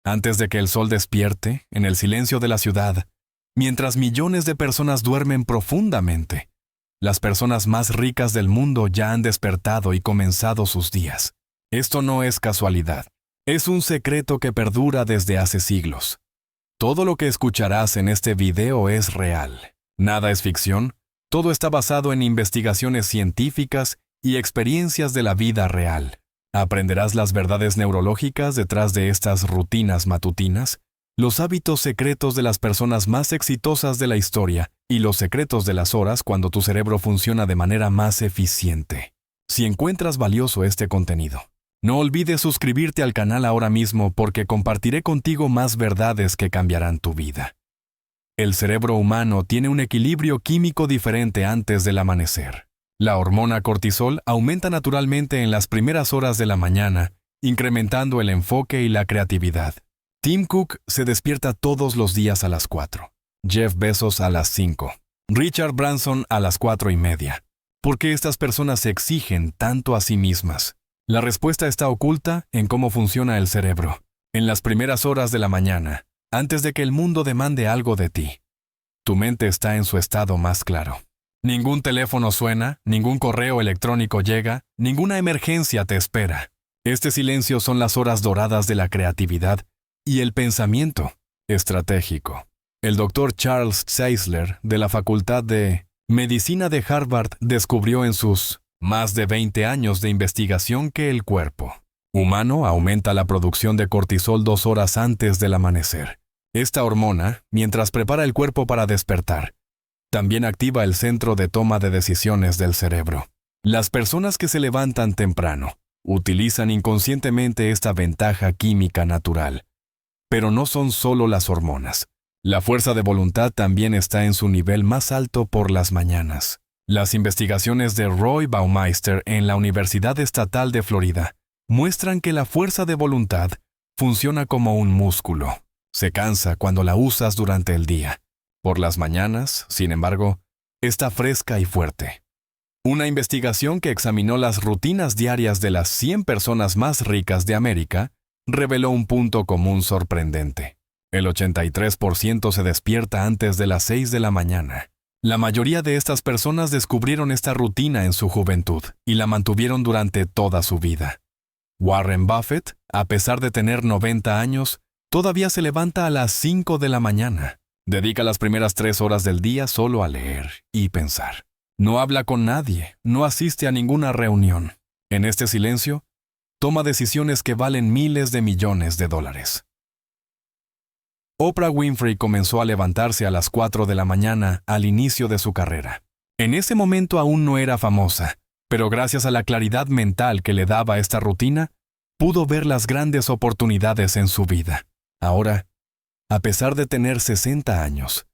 Antes de que el sol despierte, en el silencio de la ciudad, mientras millones de personas duermen profundamente, las personas más ricas del mundo ya han despertado y comenzado sus días. Esto no es casualidad. Es un secreto que perdura desde hace siglos. Todo lo que escucharás en este video es real. Nada es ficción. Todo está basado en investigaciones científicas y experiencias de la vida real. Aprenderás las verdades neurológicas detrás de estas rutinas matutinas, los hábitos secretos de las personas más exitosas de la historia y los secretos de las horas cuando tu cerebro funciona de manera más eficiente. Si encuentras valioso este contenido, no olvides suscribirte al canal ahora mismo porque compartiré contigo más verdades que cambiarán tu vida. El cerebro humano tiene un equilibrio químico diferente antes del amanecer. La hormona cortisol aumenta naturalmente en las primeras horas de la mañana, incrementando el enfoque y la creatividad. Tim Cook se despierta todos los días a las 4. Jeff Bezos a las 5. Richard Branson a las 4:30. ¿Por qué estas personas se exigen tanto a sí mismas? La respuesta está oculta en cómo funciona el cerebro. En las primeras horas de la mañana, antes de que el mundo demande algo de ti, tu mente está en su estado más claro. Ningún teléfono suena, ningún correo electrónico llega, ninguna emergencia te espera. Este silencio son las horas doradas de la creatividad y el pensamiento estratégico. El doctor Charles Czeisler, de la Facultad de Medicina de Harvard, descubrió en sus más de 20 años de investigación que el cuerpo humano aumenta la producción de cortisol 2 horas antes del amanecer. Esta hormona, mientras prepara el cuerpo para despertar, también activa el centro de toma de decisiones del cerebro. Las personas que se levantan temprano utilizan inconscientemente esta ventaja química natural. Pero no son solo las hormonas. La fuerza de voluntad también está en su nivel más alto por las mañanas. Las investigaciones de Roy Baumeister en la Universidad Estatal de Florida muestran que la fuerza de voluntad funciona como un músculo. Se cansa cuando la usas durante el día. Por las mañanas, sin embargo, está fresca y fuerte. Una investigación que examinó las rutinas diarias de las 100 personas más ricas de América reveló un punto común sorprendente. El 83% se despierta antes de las 6 de la mañana. La mayoría de estas personas descubrieron esta rutina en su juventud y la mantuvieron durante toda su vida. Warren Buffett, a pesar de tener 90 años, todavía se levanta a las 5 de la mañana. Dedica las primeras 3 horas del día solo a leer y pensar. No habla con nadie, no asiste a ninguna reunión. En este silencio, toma decisiones que valen miles de millones de dólares. Oprah Winfrey comenzó a levantarse a las 4 de la mañana al inicio de su carrera. En ese momento aún no era famosa, pero gracias a la claridad mental que le daba esta rutina, pudo ver las grandes oportunidades en su vida. Ahora, a pesar de tener 60 años,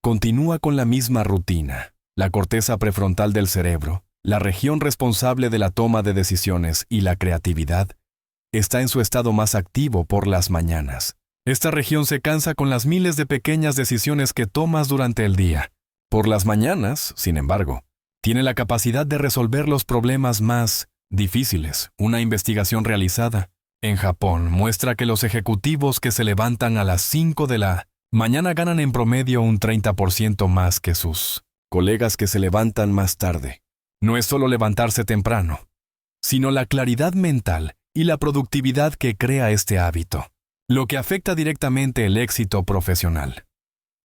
continúa con la misma rutina. La corteza prefrontal del cerebro, la región responsable de la toma de decisiones y la creatividad, está en su estado más activo por las mañanas. Esta región se cansa con las miles de pequeñas decisiones que tomas durante el día. Por las mañanas, sin embargo, tiene la capacidad de resolver los problemas más difíciles. Una investigación realizada en Japón muestra que los ejecutivos que se levantan a las 5 de la mañana ganan en promedio un 30% más que sus colegas que se levantan más tarde. No es solo levantarse temprano, sino la claridad mental y la productividad que crea este hábito, lo que afecta directamente el éxito profesional.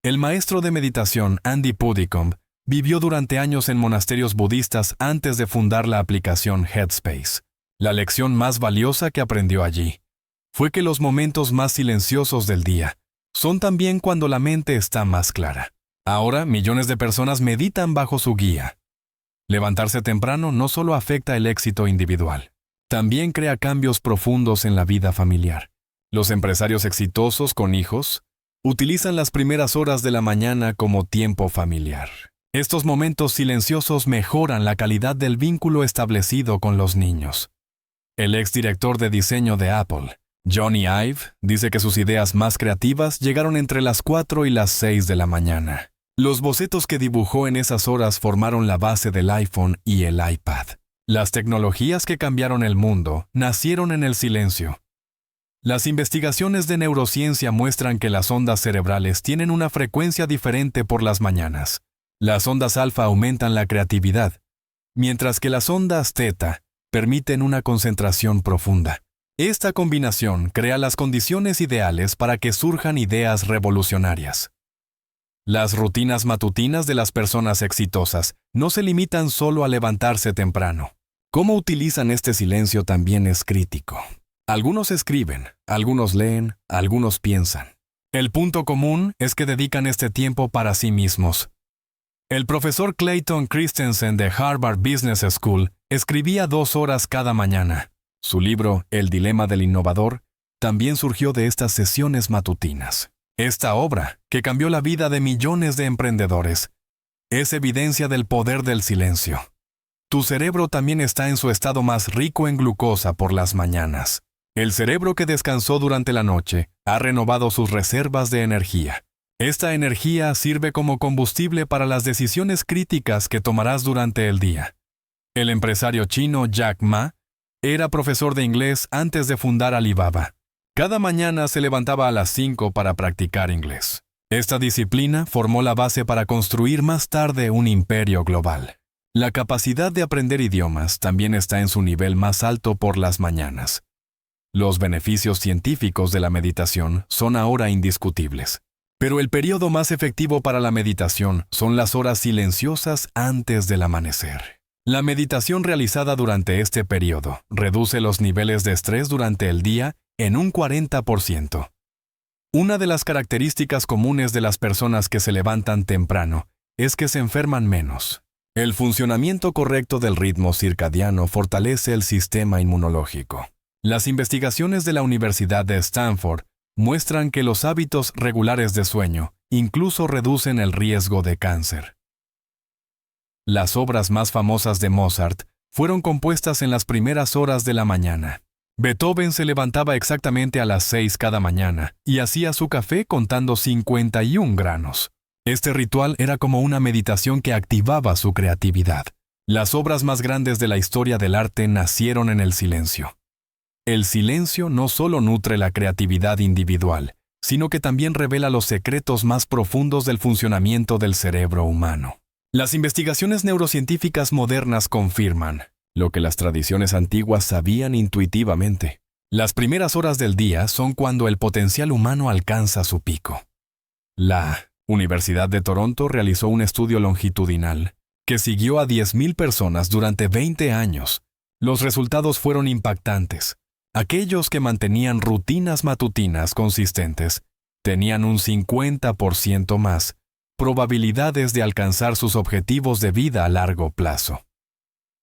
El maestro de meditación Andy Puddicombe vivió durante años en monasterios budistas antes de fundar la aplicación Headspace. La lección más valiosa que aprendió allí fue que los momentos más silenciosos del día son también cuando la mente está más clara. Ahora, millones de personas meditan bajo su guía. Levantarse temprano no solo afecta el éxito individual, también crea cambios profundos en la vida familiar. Los empresarios exitosos con hijos utilizan las primeras horas de la mañana como tiempo familiar. Estos momentos silenciosos mejoran la calidad del vínculo establecido con los niños. El exdirector de diseño de Apple, Johnny Ive, dice que sus ideas más creativas llegaron entre las 4 y las 6 de la mañana. Los bocetos que dibujó en esas horas formaron la base del iPhone y el iPad. Las tecnologías que cambiaron el mundo nacieron en el silencio. Las investigaciones de neurociencia muestran que las ondas cerebrales tienen una frecuencia diferente por las mañanas. Las ondas alfa aumentan la creatividad, mientras que las ondas teta permiten una concentración profunda. Esta combinación crea las condiciones ideales para que surjan ideas revolucionarias. Las rutinas matutinas de las personas exitosas no se limitan solo a levantarse temprano. Cómo utilizan este silencio también es crítico. Algunos escriben, algunos leen, algunos piensan. El punto común es que dedican este tiempo para sí mismos. El profesor Clayton Christensen de Harvard Business School escribía 2 horas cada mañana. Su libro, El dilema del innovador, también surgió de estas sesiones matutinas. Esta obra, que cambió la vida de millones de emprendedores, es evidencia del poder del silencio. Tu cerebro también está en su estado más rico en glucosa por las mañanas. El cerebro que descansó durante la noche ha renovado sus reservas de energía. Esta energía sirve como combustible para las decisiones críticas que tomarás durante el día. El empresario chino Jack Ma era profesor de inglés antes de fundar Alibaba. Cada mañana se levantaba a las 5 para practicar inglés. Esta disciplina formó la base para construir más tarde un imperio global. La capacidad de aprender idiomas también está en su nivel más alto por las mañanas. Los beneficios científicos de la meditación son ahora indiscutibles. Pero el periodo más efectivo para la meditación son las horas silenciosas antes del amanecer. La meditación realizada durante este periodo reduce los niveles de estrés durante el día en un 40%. Una de las características comunes de las personas que se levantan temprano es que se enferman menos. El funcionamiento correcto del ritmo circadiano fortalece el sistema inmunológico. Las investigaciones de la Universidad de Stanford muestran que los hábitos regulares de sueño incluso reducen el riesgo de cáncer. Las obras más famosas de Mozart fueron compuestas en las primeras horas de la mañana. Beethoven se levantaba exactamente a las 6 cada mañana y hacía su café contando 51 granos. Este ritual era como una meditación que activaba su creatividad. Las obras más grandes de la historia del arte nacieron en el silencio. El silencio no solo nutre la creatividad individual, sino que también revela los secretos más profundos del funcionamiento del cerebro humano. Las investigaciones neurocientíficas modernas confirman lo que las tradiciones antiguas sabían intuitivamente. Las primeras horas del día son cuando el potencial humano alcanza su pico. La Universidad de Toronto realizó un estudio longitudinal que siguió a 10,000 personas durante 20 años. Los resultados fueron impactantes. Aquellos que mantenían rutinas matutinas consistentes tenían un 50% más probabilidades de alcanzar sus objetivos de vida a largo plazo.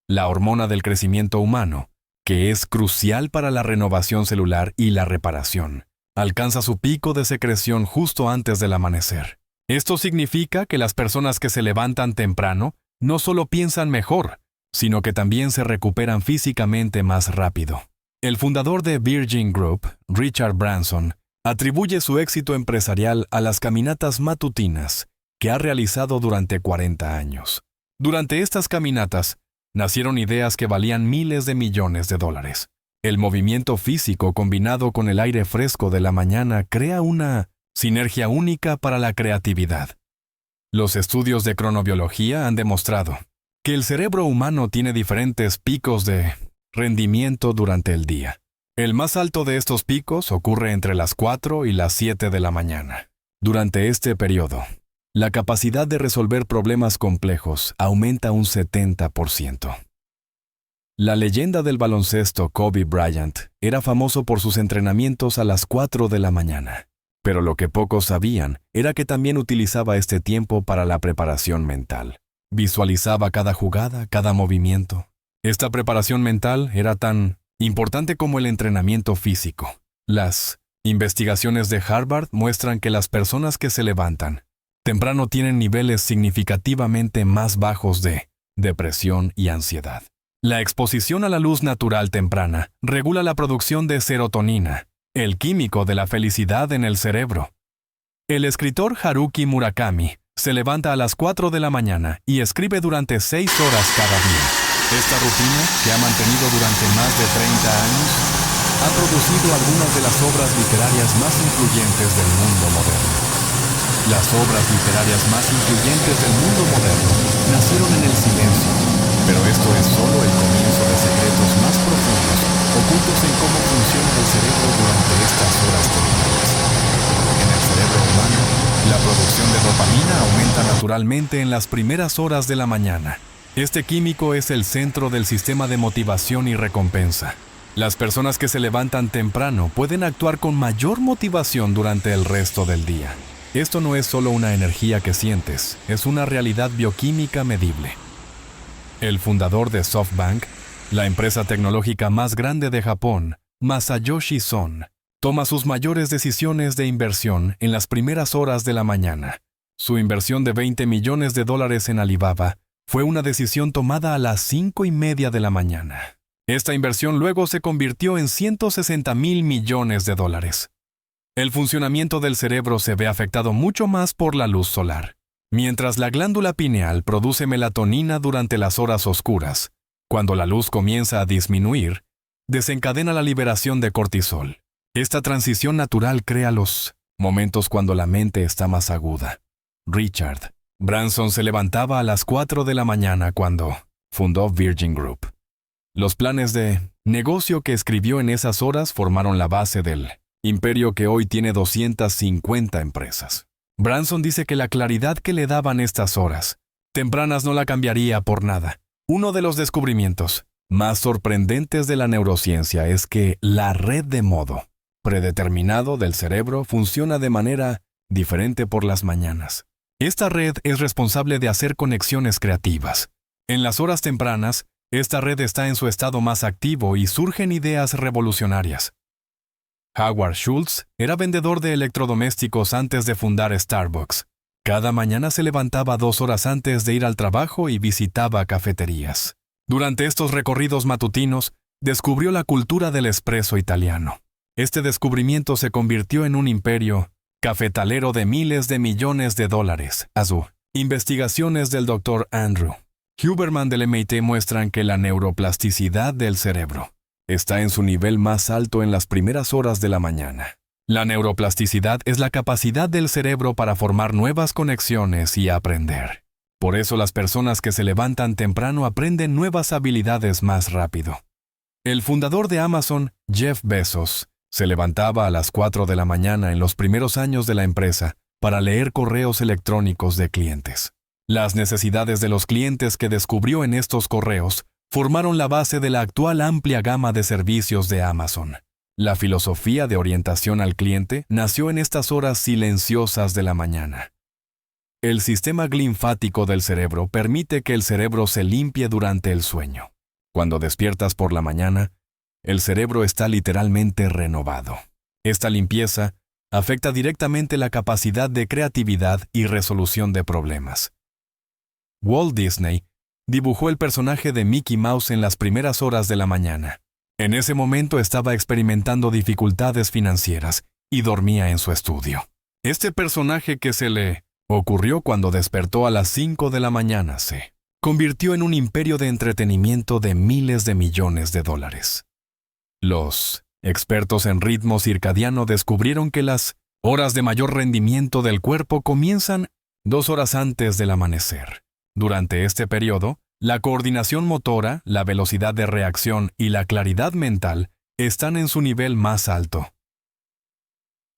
La hormona del crecimiento humano, que es crucial para la renovación celular y la reparación, alcanza su pico de secreción justo antes del amanecer. Esto significa que las personas que se levantan temprano no solo piensan mejor, sino que también se recuperan físicamente más rápido. El fundador de Virgin Group, Richard Branson, atribuye su éxito empresarial a las caminatas matutinas que ha realizado durante 40 años. Durante estas caminatas, nacieron ideas que valían miles de millones de dólares. El movimiento físico combinado con el aire fresco de la mañana crea una sinergia única para la creatividad. Los estudios de cronobiología han demostrado que el cerebro humano tiene diferentes picos de rendimiento durante el día. El más alto de estos picos ocurre entre las 4 y las 7 de la mañana. Durante este periodo, la capacidad de resolver problemas complejos aumenta un 70%. La leyenda del baloncesto Kobe Bryant era famoso por sus entrenamientos a las 4 de la mañana, pero lo que pocos sabían era que también utilizaba este tiempo para la preparación mental. Visualizaba cada jugada, cada movimiento. Esta preparación mental era tan importante como el entrenamiento físico. Las investigaciones de Harvard muestran que las personas que se levantan temprano tienen niveles significativamente más bajos de depresión y ansiedad. La exposición a la luz natural temprana regula la producción de serotonina, el químico de la felicidad en el cerebro. El escritor Haruki Murakami se levanta a las 4 de la mañana y escribe durante 6 horas cada día. Esta rutina, que ha mantenido durante más de 30 años, ha producido algunas de las obras literarias más influyentes del mundo moderno. Las obras literarias más influyentes del mundo moderno nacieron en el silencio, pero esto es solo el comienzo de secretos más profundos, ocultos en cómo funciona el cerebro durante estas horas terminales. En el cerebro humano, la producción de dopamina aumenta naturalmente en las primeras horas de la mañana. Este químico es el centro del sistema de motivación y recompensa. Las personas que se levantan temprano pueden actuar con mayor motivación durante el resto del día. Esto no es solo una energía que sientes, es una realidad bioquímica medible. El fundador de SoftBank, la empresa tecnológica más grande de Japón, Masayoshi Son, toma sus mayores decisiones de inversión en las primeras horas de la mañana. Su inversión de $20 millones en Alibaba fue una decisión tomada a las 5:30 de la mañana. Esta inversión luego se convirtió en $160 mil millones. El funcionamiento del cerebro se ve afectado mucho más por la luz solar. Mientras la glándula pineal produce melatonina durante las horas oscuras, cuando la luz comienza a disminuir, desencadena la liberación de cortisol. Esta transición natural crea los momentos cuando la mente está más aguda. Richard Branson se levantaba a las 4 de la mañana cuando fundó Virgin Group. Los planes de negocio que escribió en esas horas formaron la base del imperio que hoy tiene 250 empresas. Branson dice que la claridad que le daban estas horas tempranas no la cambiaría por nada. Uno de los descubrimientos más sorprendentes de la neurociencia es que la red de modo predeterminado del cerebro funciona de manera diferente por las mañanas. Esta red es responsable de hacer conexiones creativas. En las horas tempranas, esta red está en su estado más activo y surgen ideas revolucionarias. Howard Schultz era vendedor de electrodomésticos antes de fundar Starbucks. Cada mañana se levantaba 2 horas antes de ir al trabajo y visitaba cafeterías. Durante estos recorridos matutinos, descubrió la cultura del espresso italiano. Este descubrimiento se convirtió en un imperio cafetalero de miles de millones de dólares. Investigaciones del Dr. Andrew Huberman del MIT muestran que la neuroplasticidad del cerebro está en su nivel más alto en las primeras horas de la mañana. La neuroplasticidad es la capacidad del cerebro para formar nuevas conexiones y aprender. Por eso las personas que se levantan temprano aprenden nuevas habilidades más rápido. El fundador de Amazon, Jeff Bezos, se levantaba a las 4 de la mañana en los primeros años de la empresa para leer correos electrónicos de clientes. Las necesidades de los clientes que descubrió en estos correos formaron la base de la actual amplia gama de servicios de Amazon. La filosofía de orientación al cliente nació en estas horas silenciosas de la mañana. El sistema linfático del cerebro permite que el cerebro se limpie durante el sueño. Cuando despiertas por la mañana, el cerebro está literalmente renovado. Esta limpieza afecta directamente la capacidad de creatividad y resolución de problemas. Walt Disney dibujó el personaje de Mickey Mouse en las primeras horas de la mañana. En ese momento estaba experimentando dificultades financieras y dormía en su estudio. Este personaje que se le ocurrió cuando despertó a las 5 de la mañana se convirtió en un imperio de entretenimiento de miles de millones de dólares. Los expertos en ritmo circadiano descubrieron que las horas de mayor rendimiento del cuerpo comienzan 2 horas antes del amanecer. Durante este periodo, la coordinación motora, la velocidad de reacción y la claridad mental están en su nivel más alto.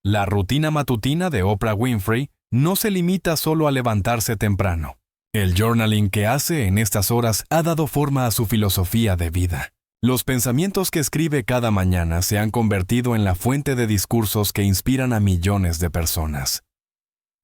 La rutina matutina de Oprah Winfrey no se limita solo a levantarse temprano. El journaling que hace en estas horas ha dado forma a su filosofía de vida. Los pensamientos que escribe cada mañana se han convertido en la fuente de discursos que inspiran a millones de personas.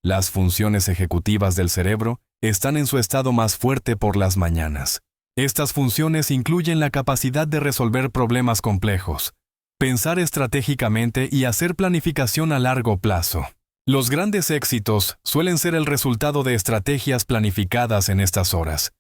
Las funciones ejecutivas del cerebro están en su estado más fuerte por las mañanas. Estas funciones incluyen la capacidad de resolver problemas complejos, pensar estratégicamente y hacer planificación a largo plazo. Los grandes éxitos suelen ser el resultado de estrategias planificadas en estas horas.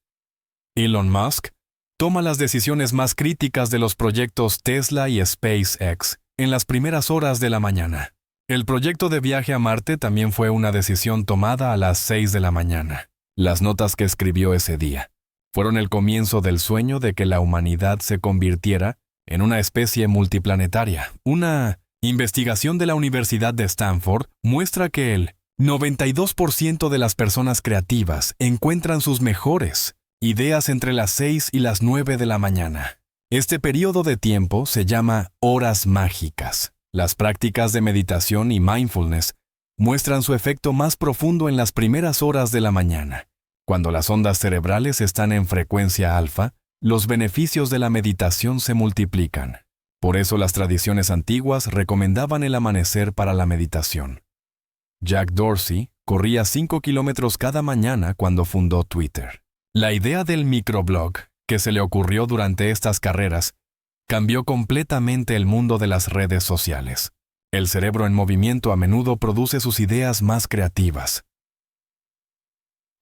Elon Musk toma las decisiones más críticas de los proyectos Tesla y SpaceX en las primeras horas de la mañana. El proyecto de viaje a Marte también fue una decisión tomada a las 6 de la mañana. Las notas que escribió ese día fueron el comienzo del sueño de que la humanidad se convirtiera en una especie multiplanetaria. Una investigación de la Universidad de Stanford muestra que el 92% de las personas creativas encuentran sus mejores ideas entre las 6 y las 9 de la mañana. Este periodo de tiempo se llama horas mágicas. Las prácticas de meditación y mindfulness muestran su efecto más profundo en las primeras horas de la mañana. Cuando las ondas cerebrales están en frecuencia alfa, los beneficios de la meditación se multiplican. Por eso las tradiciones antiguas recomendaban el amanecer para la meditación. Jack Dorsey corría 5 kilómetros cada mañana cuando fundó Twitter. La idea del microblog, que se le ocurrió durante estas carreras, cambió completamente el mundo de las redes sociales. El cerebro en movimiento a menudo produce sus ideas más creativas.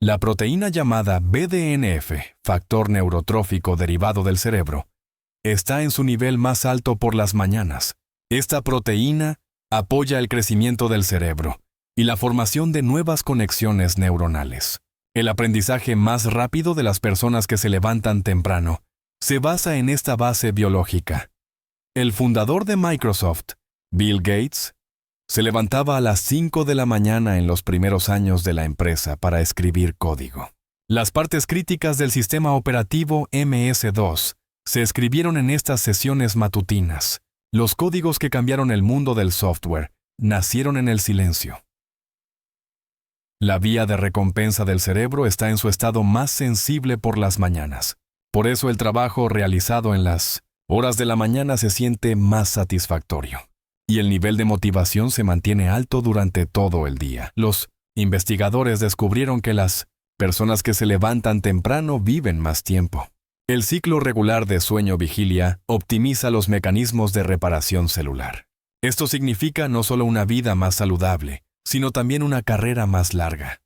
La proteína llamada BDNF, factor neurotrófico derivado del cerebro, está en su nivel más alto por las mañanas. Esta proteína apoya el crecimiento del cerebro y la formación de nuevas conexiones neuronales. El aprendizaje más rápido de las personas que se levantan temprano se basa en esta base biológica. El fundador de Microsoft, Bill Gates, se levantaba a las 5 de la mañana en los primeros años de la empresa para escribir código. Las partes críticas del sistema operativo MS-2 se escribieron en estas sesiones matutinas. Los códigos que cambiaron el mundo del software nacieron en el silencio. La vía de recompensa del cerebro está en su estado más sensible por las mañanas. Por eso el trabajo realizado en las horas de la mañana se siente más satisfactorio. Y el nivel de motivación se mantiene alto durante todo el día. Los investigadores descubrieron que las personas que se levantan temprano viven más tiempo. El ciclo regular de sueño-vigilia optimiza los mecanismos de reparación celular. Esto significa no solo una vida más saludable, sino también una carrera más larga.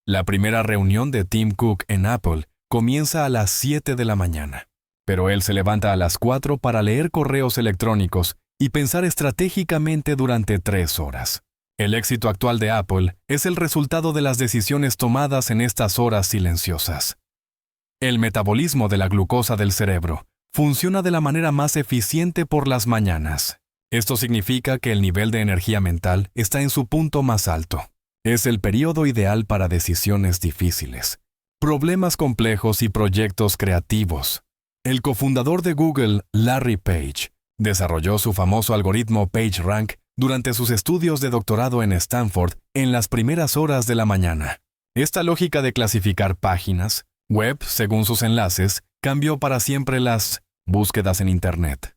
La primera reunión de Tim Cook en Apple comienza a las 7 de la mañana, pero él se levanta a las 4 para leer correos electrónicos y pensar estratégicamente durante 3 horas. El éxito actual de Apple es el resultado de las decisiones tomadas en estas horas silenciosas. El metabolismo de la glucosa del cerebro funciona de la manera más eficiente por las mañanas. Esto significa que el nivel de energía mental está en su punto más alto. Es el periodo ideal para decisiones difíciles, problemas complejos y proyectos creativos. El cofundador de Google, Larry Page, desarrolló su famoso algoritmo PageRank durante sus estudios de doctorado en Stanford en las primeras horas de la mañana. Esta lógica de clasificar páginas web según sus enlaces cambió para siempre las búsquedas en Internet.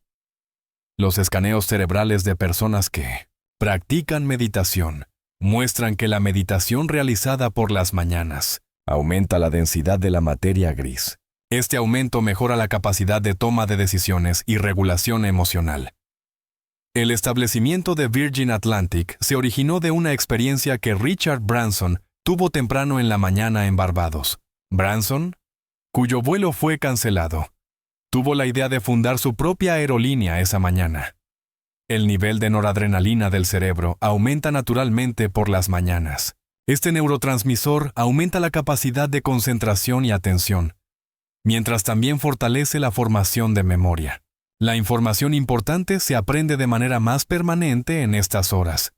Los escaneos cerebrales de personas que practican meditación muestran que la meditación realizada por las mañanas aumenta la densidad de la materia gris. Este aumento mejora la capacidad de toma de decisiones y regulación emocional. El establecimiento de Virgin Atlantic se originó de una experiencia que Richard Branson tuvo temprano en la mañana en Barbados. Branson, cuyo vuelo fue cancelado, tuvo la idea de fundar su propia aerolínea esa mañana. El nivel de noradrenalina del cerebro aumenta naturalmente por las mañanas. Este neurotransmisor aumenta la capacidad de concentración y atención, mientras también fortalece la formación de memoria. La información importante se aprende de manera más permanente en estas horas.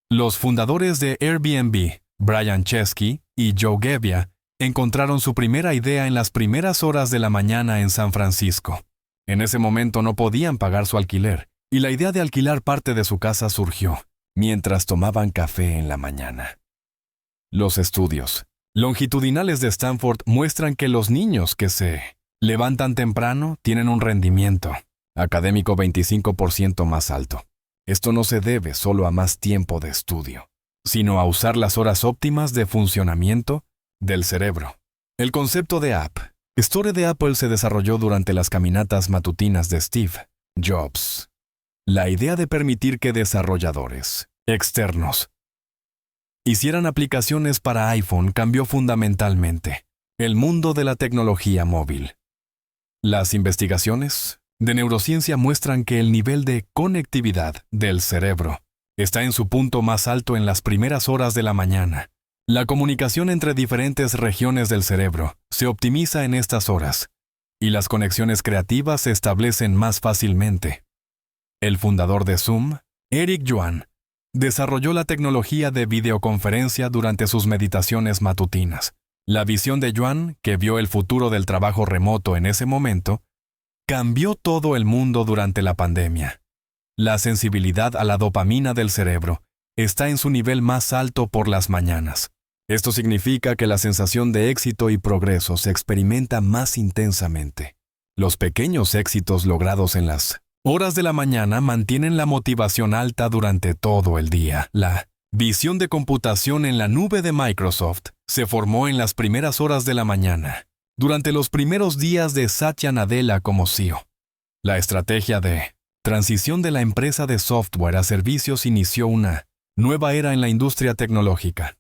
Los fundadores de Airbnb, Brian Chesky y Joe Gebbia, encontraron su primera idea en las primeras horas de la mañana en San Francisco. En ese momento no podían pagar su alquiler, y la idea de alquilar parte de su casa surgió mientras tomaban café en la mañana. Los estudios longitudinales de Stanford muestran que los niños que se levantan temprano tienen un rendimiento académico 25% más alto. Esto no se debe solo a más tiempo de estudio, sino a usar las horas óptimas de funcionamiento del cerebro. El concepto de App Store de Apple se desarrolló durante las caminatas matutinas de Steve Jobs. La idea de permitir que desarrolladores externos hicieran aplicaciones para iPhone cambió fundamentalmente el mundo de la tecnología móvil. Las investigaciones de neurociencia muestran que el nivel de conectividad del cerebro está en su punto más alto en las primeras horas de la mañana. La comunicación entre diferentes regiones del cerebro se optimiza en estas horas, y las conexiones creativas se establecen más fácilmente. El fundador de Zoom, Eric Yuan, desarrolló la tecnología de videoconferencia durante sus meditaciones matutinas. La visión de Yuan, que vio el futuro del trabajo remoto en ese momento, cambió todo el mundo durante la pandemia. La sensibilidad a la dopamina del cerebro está en su nivel más alto por las mañanas. Esto significa que la sensación de éxito y progreso se experimenta más intensamente. Los pequeños éxitos logrados en las horas de la mañana mantienen la motivación alta durante todo el día. La visión de computación en la nube de Microsoft se formó en las primeras horas de la mañana, durante los primeros días de Satya Nadella como CEO. La estrategia de transición de la empresa de software a servicios inició una nueva era en la industria tecnológica.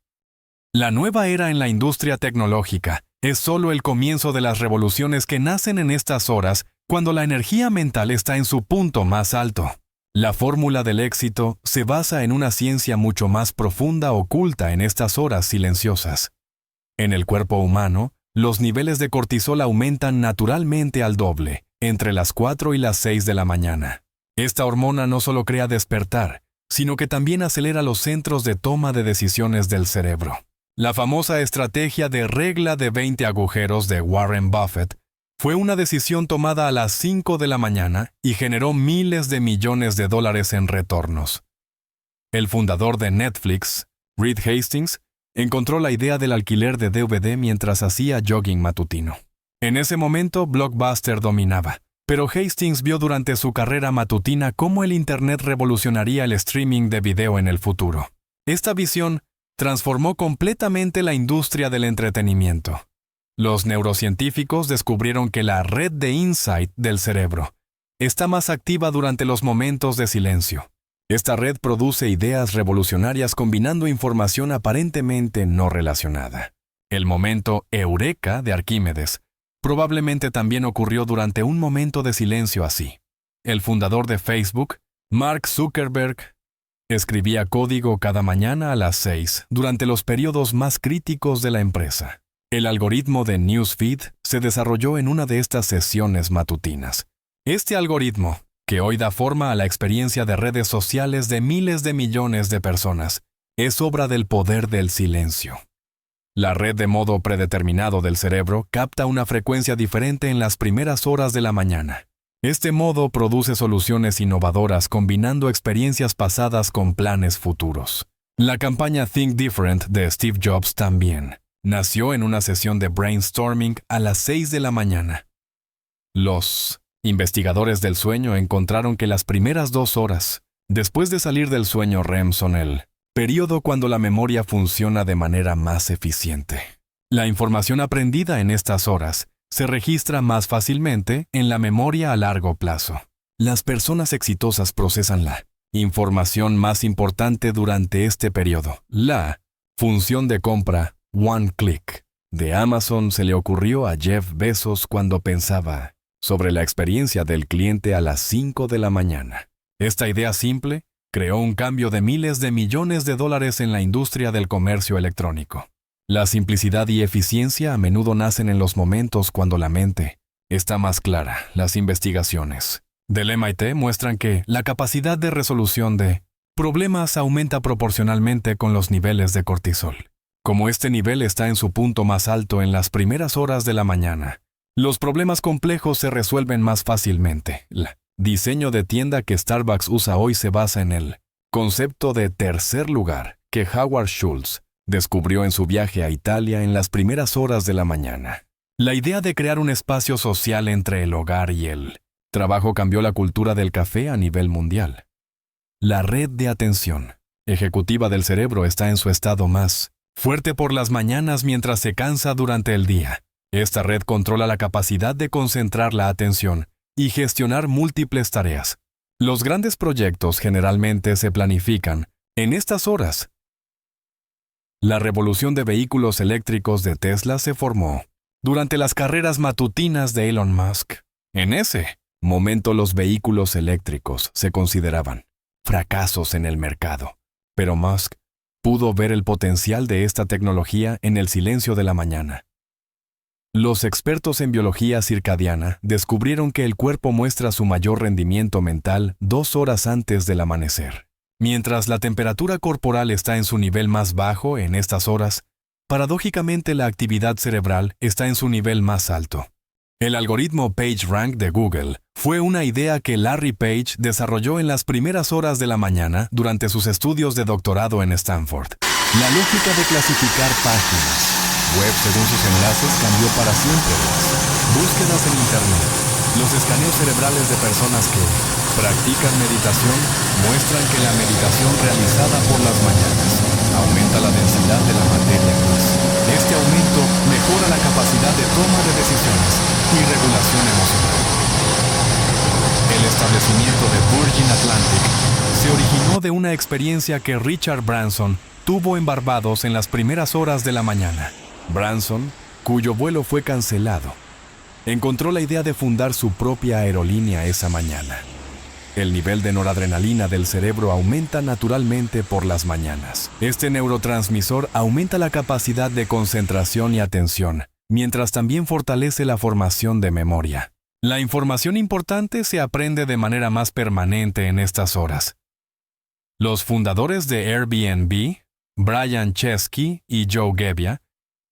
La nueva era en la industria tecnológica es solo el comienzo de las revoluciones que nacen en estas horas cuando la energía mental está en su punto más alto. La fórmula del éxito se basa en una ciencia mucho más profunda oculta en estas horas silenciosas. En el cuerpo humano, los niveles de cortisol aumentan naturalmente al doble, entre las 4 y las 6 de la mañana. Esta hormona no solo crea despertar, sino que también acelera los centros de toma de decisiones del cerebro. La famosa estrategia de regla de 20 agujeros de Warren Buffett fue una decisión tomada a las 5 de la mañana y generó miles de millones de dólares en retornos. El fundador de Netflix, Reed Hastings, encontró la idea del alquiler de DVD mientras hacía jogging matutino. En ese momento, Blockbuster dominaba, pero Hastings vio durante su carrera matutina cómo el Internet revolucionaría el streaming de video en el futuro. Esta visión transformó completamente la industria del entretenimiento. Los neurocientíficos descubrieron que la red de insight del cerebro está más activa durante los momentos de silencio. Esta red produce ideas revolucionarias combinando información aparentemente no relacionada. El momento eureka de Arquímedes probablemente también ocurrió durante un momento de silencio así. El fundador de Facebook, Mark Zuckerberg, escribía código cada mañana a las 6 durante los periodos más críticos de la empresa. El algoritmo de Newsfeed se desarrolló en una de estas sesiones matutinas. Este algoritmo, que hoy da forma a la experiencia de redes sociales de miles de millones de personas, es obra del poder del silencio. La red de modo predeterminado del cerebro capta una frecuencia diferente en las primeras horas de la mañana. Este modo produce soluciones innovadoras combinando experiencias pasadas con planes futuros. La campaña Think Different de Steve Jobs también nació en una sesión de brainstorming a las 6 de la mañana. Los investigadores del sueño encontraron que las primeras 2 horas, después de salir del sueño REM, son el período cuando la memoria funciona de manera más eficiente. La información aprendida en estas horas se registra más fácilmente en la memoria a largo plazo. Las personas exitosas procesan la información más importante durante este periodo. La función de compra One Click de Amazon se le ocurrió a Jeff Bezos cuando pensaba sobre la experiencia del cliente a las 5 de la mañana. Esta idea simple creó un cambio de miles de millones de dólares en la industria del comercio electrónico. La simplicidad y eficiencia a menudo nacen en los momentos cuando la mente está más clara. Las investigaciones del MIT muestran que la capacidad de resolución de problemas aumenta proporcionalmente con los niveles de cortisol. Como este nivel está en su punto más alto en las primeras horas de la mañana, los problemas complejos se resuelven más fácilmente. El diseño de tienda que Starbucks usa hoy se basa en el concepto de tercer lugar que Howard Schultz descubrió en su viaje a Italia en las primeras horas de la mañana. La idea de crear un espacio social entre el hogar y el trabajo cambió la cultura del café a nivel mundial. La red de atención ejecutiva del cerebro está en su estado más fuerte por las mañanas mientras se cansa durante el día. Esta red controla la capacidad de concentrar la atención y gestionar múltiples tareas. Los grandes proyectos generalmente se planifican en estas horas. La revolución de vehículos eléctricos de Tesla se formó durante las carreras matutinas de Elon Musk. En ese momento los vehículos eléctricos se consideraban fracasos en el mercado, pero Musk pudo ver el potencial de esta tecnología en el silencio de la mañana. Los expertos en biología circadiana descubrieron que el cuerpo muestra su mayor rendimiento mental 2 horas antes del amanecer. Mientras la temperatura corporal está en su nivel más bajo en estas horas, paradójicamente la actividad cerebral está en su nivel más alto. El algoritmo PageRank de Google fue una idea que Larry Page desarrolló en las primeras horas de la mañana durante sus estudios de doctorado en Stanford. La lógica de clasificar páginas web según sus enlaces cambió para siempre. Búsquedas en Internet. Los escaneos cerebrales de personas que practican meditación muestran que la meditación realizada por las mañanas aumenta la densidad de la materia gris. Este aumento mejora la capacidad de toma de decisiones y regulación emocional. El establecimiento de Virgin Atlantic se originó de una experiencia que Richard Branson tuvo en Barbados en las primeras horas de la mañana. Branson, cuyo vuelo fue cancelado, encontró la idea de fundar su propia aerolínea esa mañana. El nivel de noradrenalina del cerebro aumenta naturalmente por las mañanas. Este neurotransmisor aumenta la capacidad de concentración y atención, mientras también fortalece la formación de memoria. La información importante se aprende de manera más permanente en estas horas. Los fundadores de Airbnb, Brian Chesky y Joe Gebbia,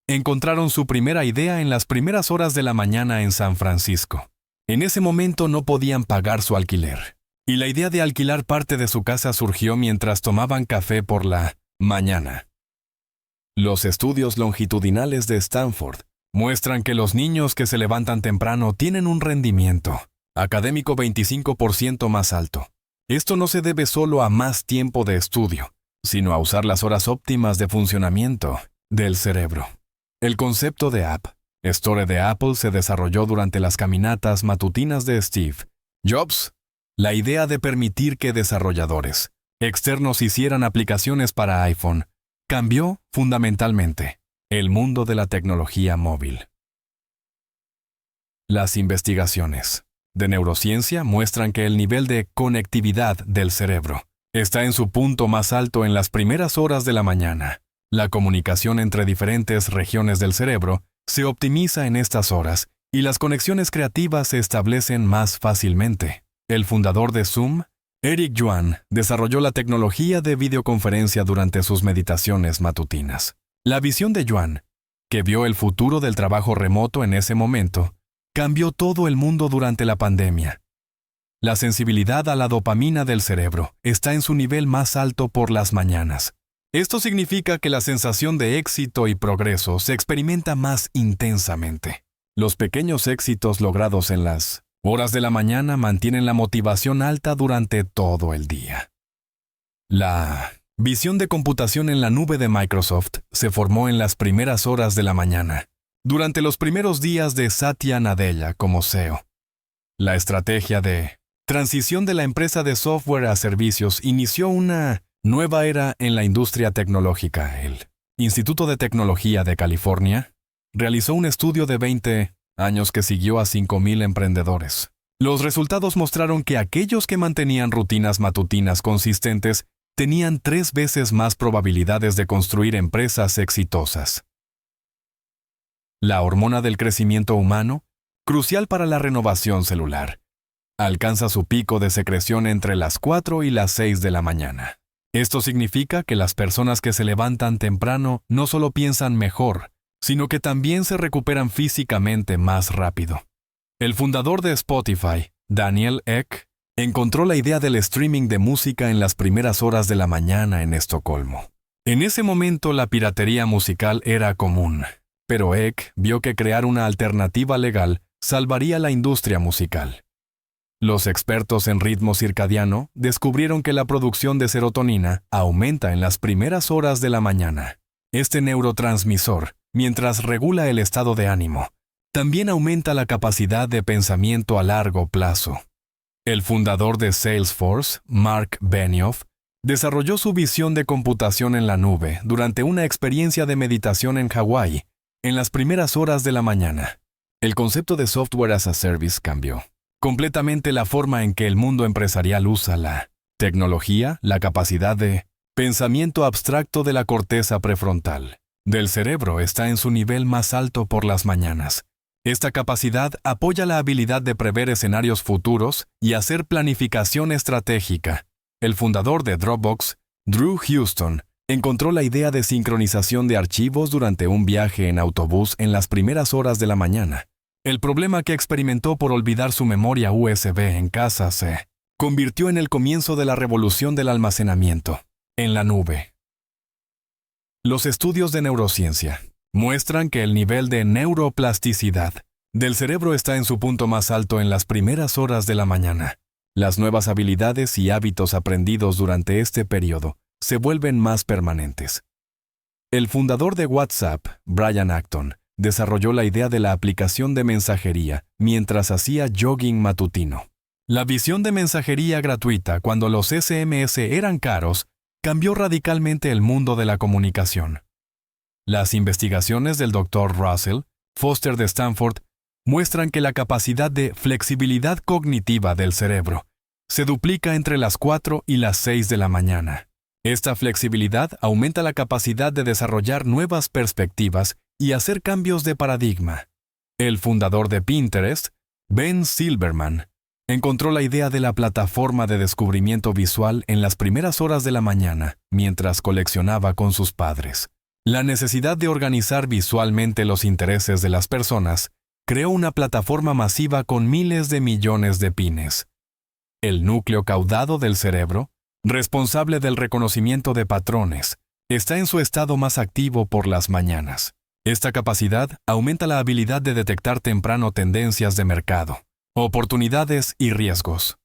encontraron su primera idea en las primeras horas de la mañana en San Francisco. En ese momento no podían pagar su alquiler, y la idea de alquilar parte de su casa surgió mientras tomaban café por la mañana. Los estudios longitudinales de Stanford muestran que los niños que se levantan temprano tienen un rendimiento académico 25% más alto. Esto no se debe solo a más tiempo de estudio, sino a usar las horas óptimas de funcionamiento del cerebro. El concepto de App Store de Apple se desarrolló durante las caminatas matutinas de Steve Jobs. La idea de permitir que desarrolladores externos hicieran aplicaciones para iPhone cambió fundamentalmente el mundo de la tecnología móvil. Las investigaciones de neurociencia muestran que el nivel de conectividad del cerebro está en su punto más alto en las primeras horas de la mañana. La comunicación entre diferentes regiones del cerebro se optimiza en estas horas y las conexiones creativas se establecen más fácilmente. El fundador de Zoom, Eric Yuan, desarrolló la tecnología de videoconferencia durante sus meditaciones matutinas. La visión de Yuan, que vio el futuro del trabajo remoto en ese momento, cambió todo el mundo durante la pandemia. La sensibilidad a la dopamina del cerebro está en su nivel más alto por las mañanas. Esto significa que la sensación de éxito y progreso se experimenta más intensamente. Los pequeños éxitos logrados en las horas de la mañana mantienen la motivación alta durante todo el día. La visión de computación en la nube de Microsoft se formó en las primeras horas de la mañana, durante los primeros días de Satya Nadella como CEO. La estrategia de transición de la empresa de software a servicios inició una nueva era en la industria tecnológica. El Instituto de Tecnología de California realizó un estudio de 20 años que siguió a 5,000 emprendedores. Los resultados mostraron que aquellos que mantenían rutinas matutinas consistentes tenían 3 veces más probabilidades de construir empresas exitosas. La hormona del crecimiento humano, crucial para la renovación celular, alcanza su pico de secreción entre las 4 y las 6 de la mañana. Esto significa que las personas que se levantan temprano no solo piensan mejor, sino que también se recuperan físicamente más rápido. El fundador de Spotify, Daniel Ek, encontró la idea del streaming de música en las primeras horas de la mañana en Estocolmo. En ese momento la piratería musical era común, pero Ek vio que crear una alternativa legal salvaría la industria musical. Los expertos en ritmo circadiano descubrieron que la producción de serotonina aumenta en las primeras horas de la mañana. Este neurotransmisor, mientras regula el estado de ánimo, también aumenta la capacidad de pensamiento a largo plazo. El fundador de Salesforce, Mark Benioff, desarrolló su visión de computación en la nube durante una experiencia de meditación en Hawái, en las primeras horas de la mañana. El concepto de software as a service cambió completamente la forma en que el mundo empresarial usa la tecnología, la capacidad de pensamiento abstracto de la corteza prefrontal del cerebro está en su nivel más alto por las mañanas. Esta capacidad apoya la habilidad de prever escenarios futuros y hacer planificación estratégica. El fundador de Dropbox, Drew Houston, encontró la idea de sincronización de archivos durante un viaje en autobús en las primeras horas de la mañana. El problema que experimentó por olvidar su memoria USB en casa se convirtió en el comienzo de la revolución del almacenamiento en la nube. Los estudios de neurociencia muestran que el nivel de neuroplasticidad del cerebro está en su punto más alto en las primeras horas de la mañana. Las nuevas habilidades y hábitos aprendidos durante este periodo se vuelven más permanentes. El fundador de WhatsApp, Brian Acton, desarrolló la idea de la aplicación de mensajería mientras hacía jogging matutino. La visión de mensajería gratuita cuando los SMS eran caros cambió radicalmente el mundo de la comunicación. Las investigaciones del Dr. Russell Foster de Stanford muestran que la capacidad de flexibilidad cognitiva del cerebro se duplica entre las 4 y las 6 de la mañana. Esta flexibilidad aumenta la capacidad de desarrollar nuevas perspectivas y hacer cambios de paradigma. El fundador de Pinterest, Ben Silbermann, encontró la idea de la plataforma de descubrimiento visual en las primeras horas de la mañana mientras coleccionaba con sus padres. La necesidad de organizar visualmente los intereses de las personas creó una plataforma masiva con miles de millones de pines. El núcleo caudado del cerebro, responsable del reconocimiento de patrones, está en su estado más activo por las mañanas. Esta capacidad aumenta la habilidad de detectar temprano tendencias de mercado, oportunidades y riesgos.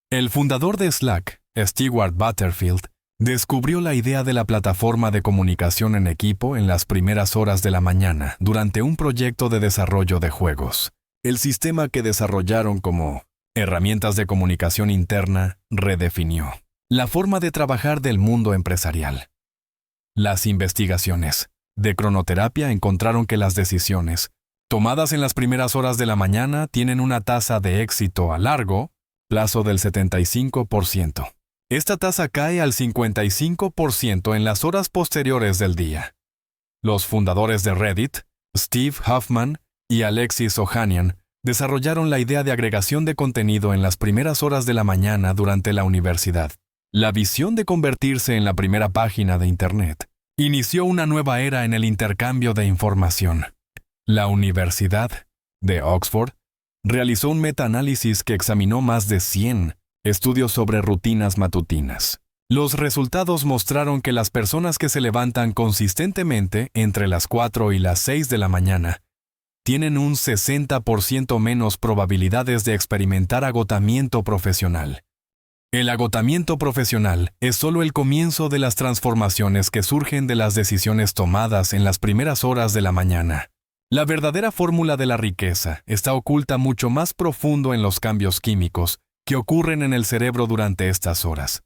El fundador de Slack, Stewart Butterfield, descubrió la idea de la plataforma de comunicación en equipo en las primeras horas de la mañana durante un proyecto de desarrollo de juegos. El sistema que desarrollaron como herramientas de comunicación interna redefinió la forma de trabajar del mundo empresarial. Las investigaciones de cronoterapia encontraron que las decisiones tomadas en las primeras horas de la mañana tienen una tasa de éxito a largo plazo del 75%. Esta tasa cae al 55% en las horas posteriores del día. Los fundadores de Reddit, Steve Huffman y Alexis Ohanian, desarrollaron la idea de agregación de contenido en las primeras horas de la mañana durante la universidad. La visión de convertirse en la primera página de Internet inició una nueva era en el intercambio de información. La Universidad de Oxford realizó un metaanálisis que examinó más de 100 estudios sobre rutinas matutinas. Los resultados mostraron que las personas que se levantan consistentemente entre las 4 y las 6 de la mañana tienen un 60% menos probabilidades de experimentar agotamiento profesional. El agotamiento profesional es solo el comienzo de las transformaciones que surgen de las decisiones tomadas en las primeras horas de la mañana. La verdadera fórmula de la riqueza está oculta mucho más profundo en los cambios químicos que ocurren en el cerebro durante estas horas.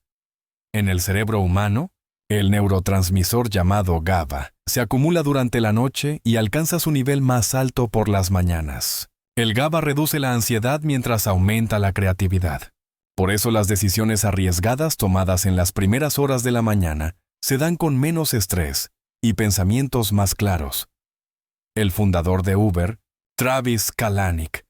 En el cerebro humano, el neurotransmisor llamado GABA se acumula durante la noche y alcanza su nivel más alto por las mañanas. El GABA reduce la ansiedad mientras aumenta la creatividad. Por eso las decisiones arriesgadas tomadas en las primeras horas de la mañana se dan con menos estrés y pensamientos más claros. El fundador de Uber, Travis Kalanick,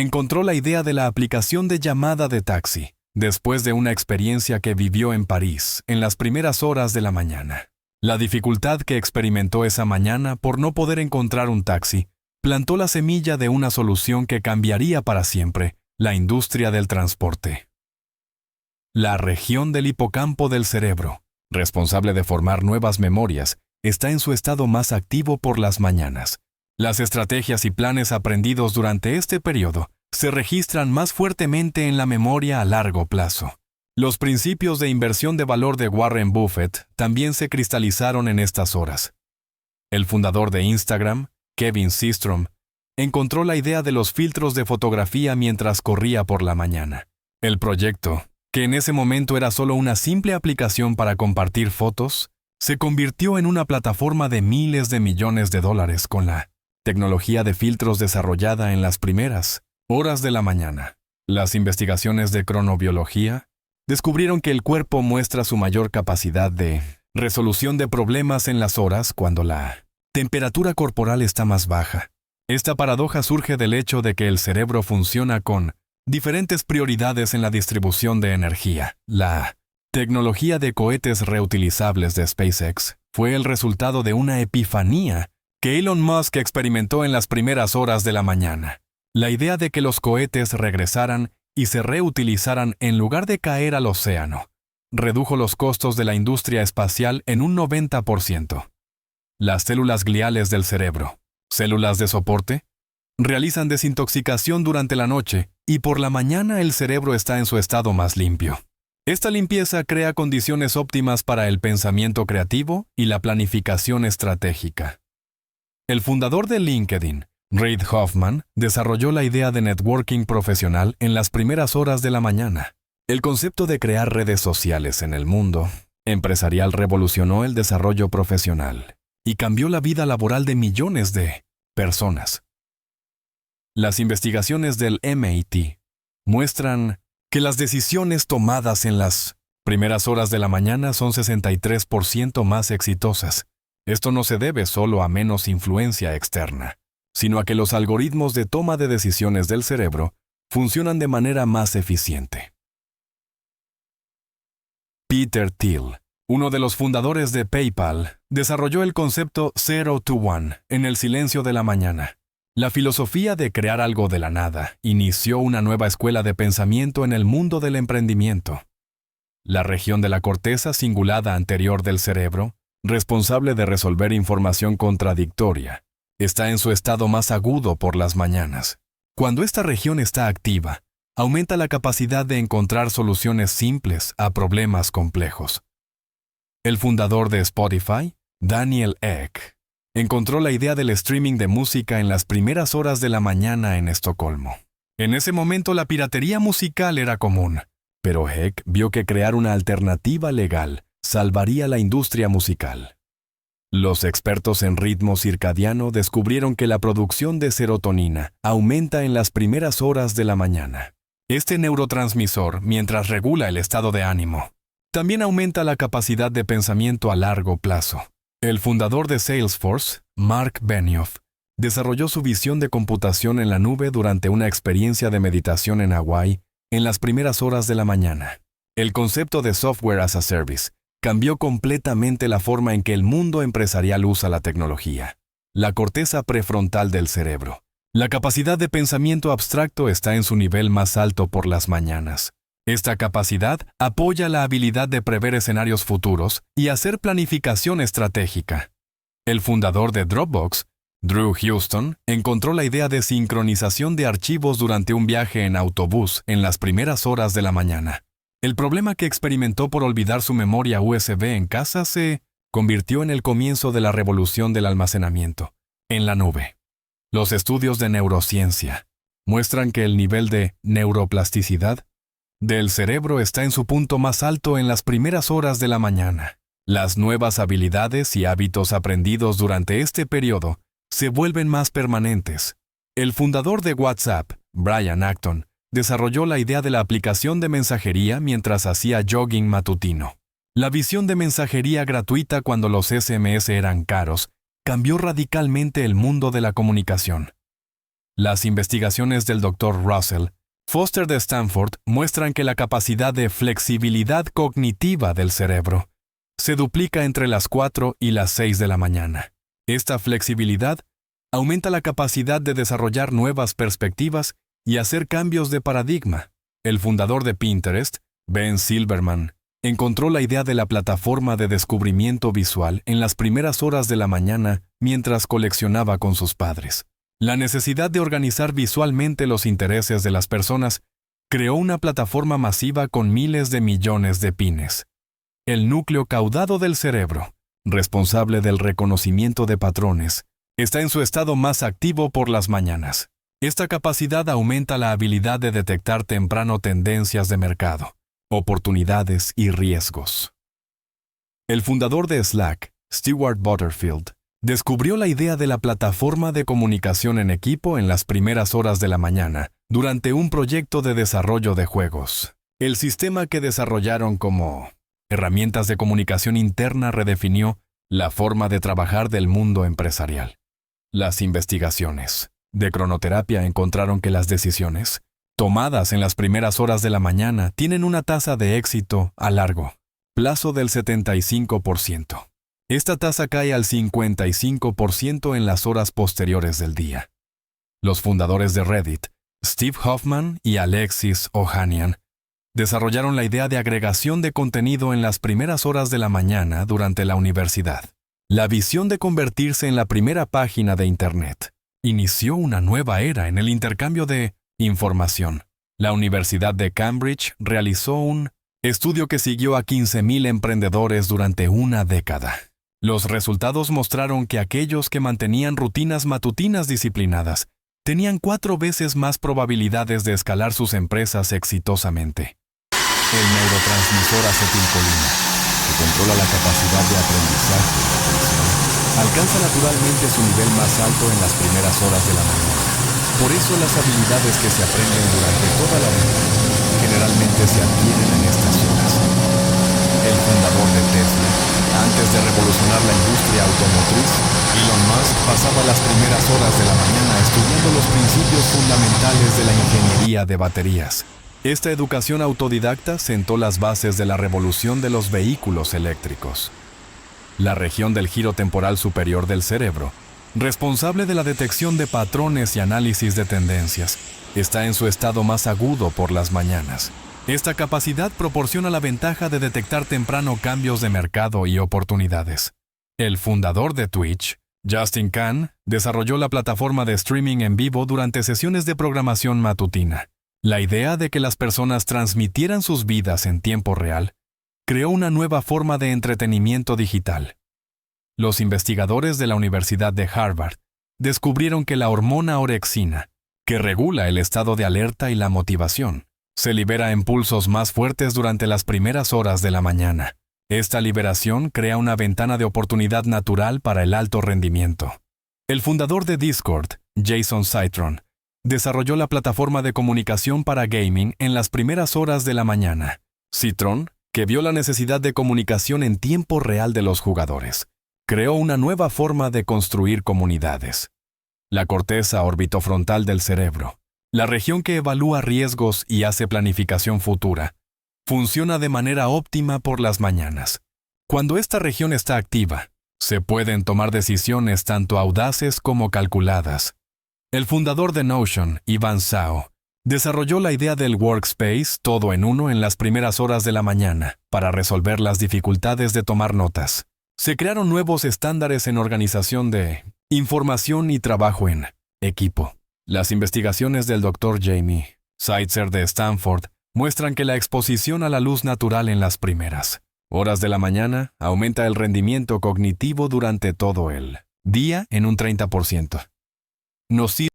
encontró la idea de la aplicación de llamada de taxi después de una experiencia que vivió en París en las primeras horas de la mañana. La dificultad que experimentó esa mañana por no poder encontrar un taxi plantó la semilla de una solución que cambiaría para siempre la industria del transporte. La región del hipocampo del cerebro, responsable de formar nuevas memorias, está en su estado más activo por las mañanas. Las estrategias y planes aprendidos durante este periodo se registran más fuertemente en la memoria a largo plazo. Los principios de inversión de valor de Warren Buffett también se cristalizaron en estas horas. El fundador de Instagram, Kevin Systrom, encontró la idea de los filtros de fotografía mientras corría por la mañana. El proyecto, que en ese momento era solo una simple aplicación para compartir fotos, se convirtió en una plataforma de miles de millones de dólares con la tecnología de filtros desarrollada en las primeras horas de la mañana. Las investigaciones de cronobiología descubrieron que el cuerpo muestra su mayor capacidad de resolución de problemas en las horas cuando la temperatura corporal está más baja. Esta paradoja surge del hecho de que el cerebro funciona con diferentes prioridades en la distribución de energía. La tecnología de cohetes reutilizables de SpaceX fue el resultado de una epifanía que Elon Musk experimentó en las primeras horas de la mañana. La idea de que los cohetes regresaran y se reutilizaran en lugar de caer al océano redujo los costos de la industria espacial en un 90%. Las células gliales del cerebro, células de soporte, realizan desintoxicación durante la noche y por la mañana el cerebro está en su estado más limpio. Esta limpieza crea condiciones óptimas para el pensamiento creativo y la planificación estratégica. El fundador de LinkedIn, Reid Hoffman, desarrolló la idea de networking profesional en las primeras horas de la mañana. El concepto de crear redes sociales en el mundo empresarial revolucionó el desarrollo profesional y cambió la vida laboral de millones de personas. Las investigaciones del MIT muestran que las decisiones tomadas en las primeras horas de la mañana son 63% más exitosas. Esto no se debe solo a menos influencia externa, sino a que los algoritmos de toma de decisiones del cerebro funcionan de manera más eficiente. Peter Thiel, uno de los fundadores de PayPal, desarrolló el concepto 0 to 1 en el silencio de la mañana. La filosofía de crear algo de la nada inició una nueva escuela de pensamiento en el mundo del emprendimiento. La región de la corteza cingulada anterior del cerebro, responsable de resolver información contradictoria, está en su estado más agudo por las mañanas. Cuando esta región está activa, aumenta la capacidad de encontrar soluciones simples a problemas complejos. El fundador de Spotify, Daniel Ek, encontró la idea del streaming de música en las primeras horas de la mañana en Estocolmo. En ese momento la piratería musical era común, pero Ek vio que crear una alternativa legal salvaría la industria musical. Los expertos en ritmo circadiano descubrieron que la producción de serotonina aumenta en las primeras horas de la mañana. Este neurotransmisor, mientras regula el estado de ánimo, también aumenta la capacidad de pensamiento a largo plazo. El fundador de Salesforce, Mark Benioff, desarrolló su visión de computación en la nube durante una experiencia de meditación en Hawái en las primeras horas de la mañana. El concepto de software as a service cambió completamente la forma en que el mundo empresarial usa la tecnología. La corteza prefrontal del cerebro. La capacidad de pensamiento abstracto está en su nivel más alto por las mañanas. Esta capacidad apoya la habilidad de prever escenarios futuros y hacer planificación estratégica. El fundador de Dropbox, Drew Houston, encontró la idea de sincronización de archivos durante un viaje en autobús en las primeras horas de la mañana. El problema que experimentó por olvidar su memoria USB en casa se convirtió en el comienzo de la revolución del almacenamiento en la nube. Los estudios de neurociencia muestran que el nivel de neuroplasticidad del cerebro está en su punto más alto en las primeras horas de la mañana. Las nuevas habilidades y hábitos aprendidos durante este periodo se vuelven más permanentes. El fundador de WhatsApp, Brian Acton, desarrolló la idea de la aplicación de mensajería mientras hacía jogging matutino. La visión de mensajería gratuita cuando los SMS eran caros cambió radicalmente el mundo de la comunicación. Las investigaciones del Dr. Russell Foster de Stanford muestran que la capacidad de flexibilidad cognitiva del cerebro se duplica entre las 4 y las 6 de la mañana. Esta flexibilidad aumenta la capacidad de desarrollar nuevas perspectivas y hacer cambios de paradigma. El fundador de Pinterest, Ben Silbermann, encontró la idea de la plataforma de descubrimiento visual en las primeras horas de la mañana mientras coleccionaba con sus padres. La necesidad de organizar visualmente los intereses de las personas creó una plataforma masiva con miles de millones de pines. El núcleo caudado del cerebro, responsable del reconocimiento de patrones, está en su estado más activo por las mañanas. Esta capacidad aumenta la habilidad de detectar temprano tendencias de mercado, oportunidades y riesgos. El fundador de Slack, Stewart Butterfield, descubrió la idea de la plataforma de comunicación en equipo en las primeras horas de la mañana durante un proyecto de desarrollo de juegos. El sistema que desarrollaron como herramientas de comunicación interna redefinió la forma de trabajar del mundo empresarial. Las investigaciones de cronoterapia encontraron que las decisiones, tomadas en las primeras horas de la mañana, tienen una tasa de éxito a largo plazo del 75%. Esta tasa cae al 55% en las horas posteriores del día. Los fundadores de Reddit, Steve Hoffman y Alexis Ohanian, desarrollaron la idea de agregación de contenido en las primeras horas de la mañana durante la universidad. La visión de convertirse en la primera página de Internet inició una nueva era en el intercambio de información. La Universidad de Cambridge realizó un estudio que siguió a 15,000 emprendedores durante una década. Los resultados mostraron que aquellos que mantenían rutinas matutinas disciplinadas tenían 4 veces más probabilidades de escalar sus empresas exitosamente. El neurotransmisor acetilcolina, que controla la capacidad de aprendizaje y atención, alcanza naturalmente su nivel más alto en las primeras horas de la mañana. Por eso las habilidades que se aprenden durante toda la vida generalmente se adquieren en estas horas. El fundador de Tesla, antes de revolucionar la industria automotriz, Elon Musk pasaba las primeras horas de la mañana estudiando los principios fundamentales de la ingeniería de baterías. Esta educación autodidacta sentó las bases de la revolución de los vehículos eléctricos. La región del giro temporal superior del cerebro, responsable de la detección de patrones y análisis de tendencias, está en su estado más agudo por las mañanas. Esta capacidad proporciona la ventaja de detectar temprano cambios de mercado y oportunidades. El fundador de Twitch, Justin Kan, desarrolló la plataforma de streaming en vivo durante sesiones de programación matutina. La idea de que las personas transmitieran sus vidas en tiempo real creó una nueva forma de entretenimiento digital. Los investigadores de la Universidad de Harvard descubrieron que la hormona orexina, que regula el estado de alerta y la motivación, se libera en pulsos más fuertes durante las primeras horas de la mañana. Esta liberación crea una ventana de oportunidad natural para el alto rendimiento. El fundador de Discord, Jason Citron, desarrolló la plataforma de comunicación para gaming en las primeras horas de la mañana. Citron, que vio la necesidad de comunicación en tiempo real de los jugadores, creó una nueva forma de construir comunidades. La corteza orbitofrontal del cerebro, la región que evalúa riesgos y hace planificación futura, funciona de manera óptima por las mañanas. Cuando esta región está activa, se pueden tomar decisiones tanto audaces como calculadas. El fundador de Notion, Ivan Zhao, desarrolló la idea del workspace todo en uno en las primeras horas de la mañana para resolver las dificultades de tomar notas. Se crearon nuevos estándares en organización de información y trabajo en equipo. Las investigaciones del Dr. Jamie Zeitzer de Stanford muestran que la exposición a la luz natural en las primeras horas de la mañana aumenta el rendimiento cognitivo durante todo el día en un 30%.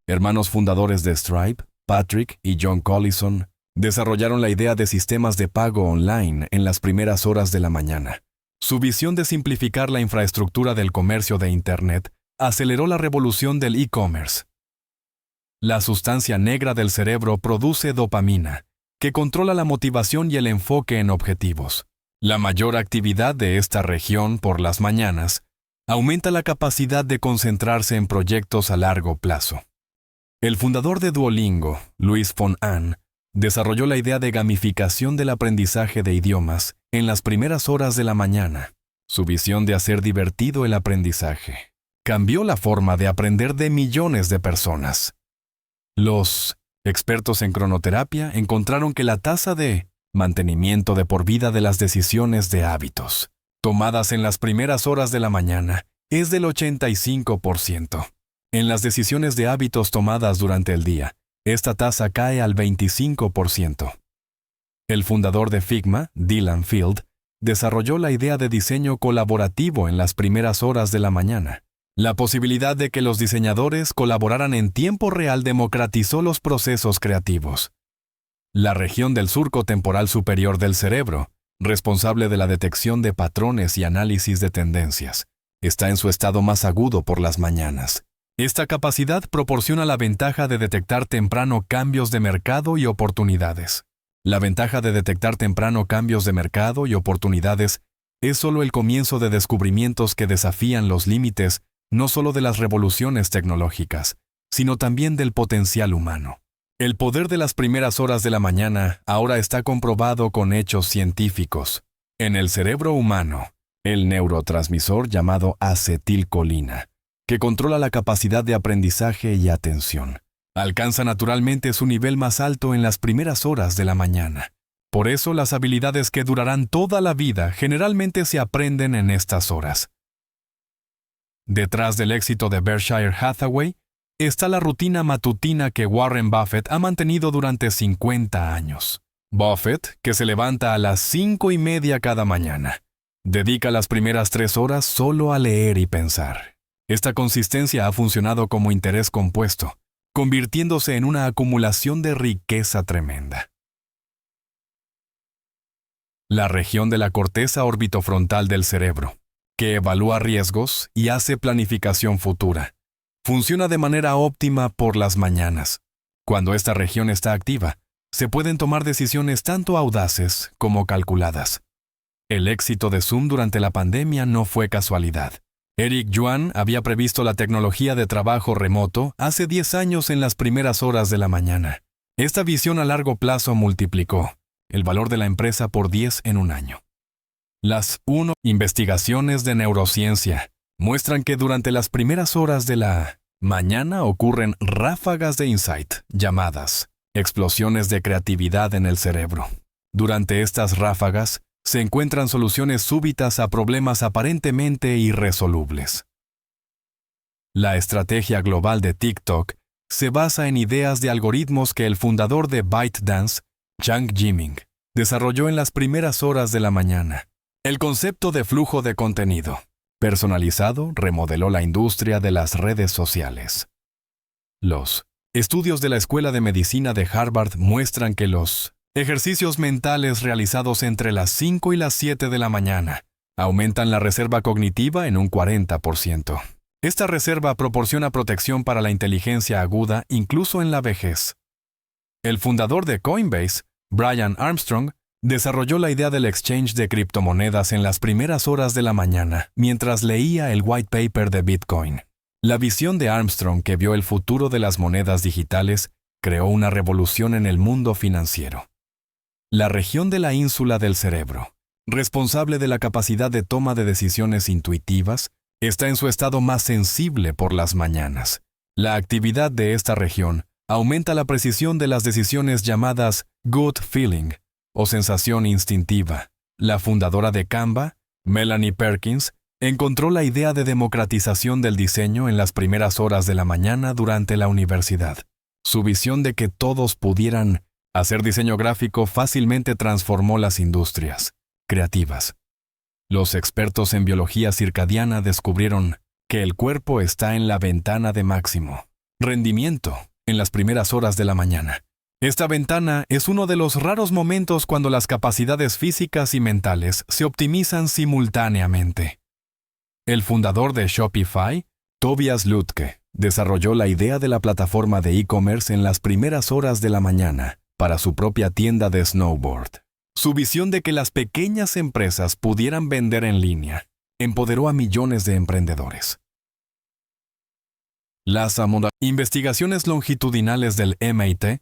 Hermanos fundadores de Stripe, Patrick y John Collison, desarrollaron la idea de sistemas de pago online en las primeras horas de la mañana. Su visión de simplificar la infraestructura del comercio de Internet aceleró la revolución del e-commerce. La sustancia negra del cerebro produce dopamina, que controla la motivación y el enfoque en objetivos. La mayor actividad de esta región por las mañanas aumenta la capacidad de concentrarse en proyectos a largo plazo. El fundador de Duolingo, Luis von Ahn, desarrolló la idea de gamificación del aprendizaje de idiomas en las primeras horas de la mañana. Su visión de hacer divertido el aprendizaje cambió la forma de aprender de millones de personas. Los expertos en cronoterapia encontraron que la tasa de mantenimiento de por vida de las decisiones de hábitos tomadas en las primeras horas de la mañana es del 85%. En las decisiones de hábitos tomadas durante el día, esta tasa cae al 25%. El fundador de Figma, Dylan Field, desarrolló la idea de diseño colaborativo en las primeras horas de la mañana. La posibilidad de que los diseñadores colaboraran en tiempo real democratizó los procesos creativos. La región del surco temporal superior del cerebro, responsable de la detección de patrones y análisis de tendencias, está en su estado más agudo por las mañanas. Esta capacidad proporciona la ventaja de detectar temprano cambios de mercado y oportunidades. La ventaja de detectar temprano cambios de mercado y oportunidades es solo el comienzo de descubrimientos que desafían los límites no solo de las revoluciones tecnológicas, sino también del potencial humano. El poder de las primeras horas de la mañana ahora está comprobado con hechos científicos. En el cerebro humano, el neurotransmisor llamado acetilcolina, que controla la capacidad de aprendizaje y atención, alcanza naturalmente su nivel más alto en las primeras horas de la mañana. Por eso las habilidades que durarán toda la vida generalmente se aprenden en estas horas. Detrás del éxito de Berkshire Hathaway está la rutina matutina que Warren Buffett ha mantenido durante 50 años. Buffett, que se levanta a las 5:30 cada mañana, dedica las primeras 3 horas solo a leer y pensar. Esta consistencia ha funcionado como interés compuesto, convirtiéndose en una acumulación de riqueza tremenda. La región de la corteza orbitofrontal del cerebro, que evalúa riesgos y hace planificación futura, funciona de manera óptima por las mañanas. Cuando esta región está activa, se pueden tomar decisiones tanto audaces como calculadas. El éxito de Zoom durante la pandemia no fue casualidad. Eric Yuan había previsto la tecnología de trabajo remoto hace 10 años en las primeras horas de la mañana. Esta visión a largo plazo multiplicó el valor de la empresa por 10 en un año. Las 1 investigaciones de neurociencia muestran que durante las primeras horas de la mañana ocurren ráfagas de insight, llamadas explosiones de creatividad en el cerebro. Durante estas ráfagas, se encuentran soluciones súbitas a problemas aparentemente irresolubles. La estrategia global de TikTok se basa en ideas de algoritmos que el fundador de ByteDance, Jiang Zemin, desarrolló en las primeras horas de la mañana. El concepto de flujo de contenido personalizado remodeló la industria de las redes sociales. Los estudios de la Escuela de Medicina de Harvard muestran que los ejercicios mentales realizados entre las 5 y las 7 de la mañana aumentan la reserva cognitiva en un 40%. Esta reserva proporciona protección para la inteligencia aguda incluso en la vejez. El fundador de Coinbase, Brian Armstrong, desarrolló la idea del exchange de criptomonedas en las primeras horas de la mañana mientras leía el white paper de Bitcoin. La visión de Armstrong, que vio el futuro de las monedas digitales, creó una revolución en el mundo financiero. La región de la ínsula del cerebro, responsable de la capacidad de toma de decisiones intuitivas, está en su estado más sensible por las mañanas. La actividad de esta región aumenta la precisión de las decisiones llamadas gut feeling o sensación instintiva. La fundadora de Canva, Melanie Perkins, encontró la idea de democratización del diseño en las primeras horas de la mañana durante la universidad. Su visión de que todos pudieran hacer diseño gráfico fácilmente transformó las industrias creativas. Los expertos en biología circadiana descubrieron que el cuerpo está en la ventana de máximo rendimiento en las primeras horas de la mañana. Esta ventana es uno de los raros momentos cuando las capacidades físicas y mentales se optimizan simultáneamente. El fundador de Shopify, Tobias Lütke, desarrolló la idea de la plataforma de e-commerce en las primeras horas de la mañana para su propia tienda de snowboard. Su visión de que las pequeñas empresas pudieran vender en línea empoderó a millones de emprendedores. Las investigaciones longitudinales del MIT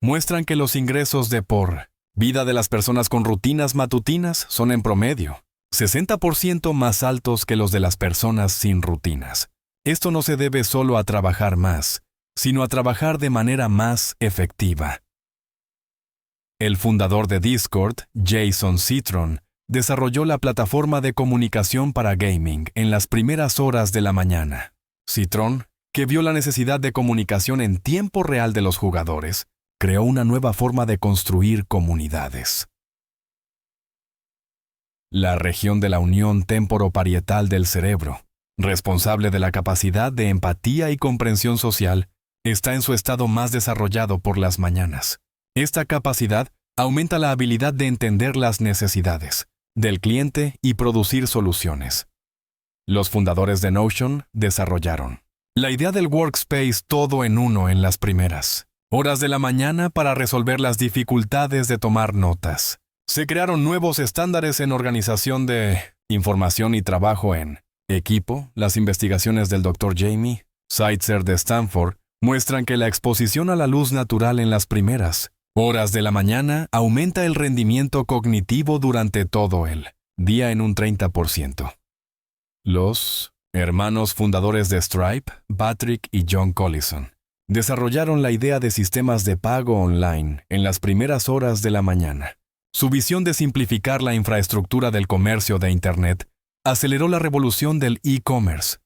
muestran que los ingresos de por vida de las personas con rutinas matutinas son en promedio 60% más altos que los de las personas sin rutinas. Esto no se debe solo a trabajar más, sino a trabajar de manera más efectiva. El fundador de Discord, Jason Citron, desarrolló la plataforma de comunicación para gaming en las primeras horas de la mañana. Citron, que vio la necesidad de comunicación en tiempo real de los jugadores, creó una nueva forma de construir comunidades. La región de la unión temporoparietal del cerebro, responsable de la capacidad de empatía y comprensión social, está en su estado más desarrollado por las mañanas. Esta capacidad aumenta la habilidad de entender las necesidades del cliente y producir soluciones. Los fundadores de Notion desarrollaron la idea del workspace todo en uno en las primeras horas de la mañana para resolver las dificultades de tomar notas. Se crearon nuevos estándares en organización de información y trabajo en equipo. Las investigaciones del Dr. Jamie Zeitzer de Stanford muestran que la exposición a la luz natural en las primeras horas de la mañana aumenta el rendimiento cognitivo durante todo el día en un 30%. Los hermanos fundadores de Stripe, Patrick y John Collison, desarrollaron la idea de sistemas de pago online en las primeras horas de la mañana. Su visión de simplificar la infraestructura del comercio de Internet aceleró la revolución del e-commerce.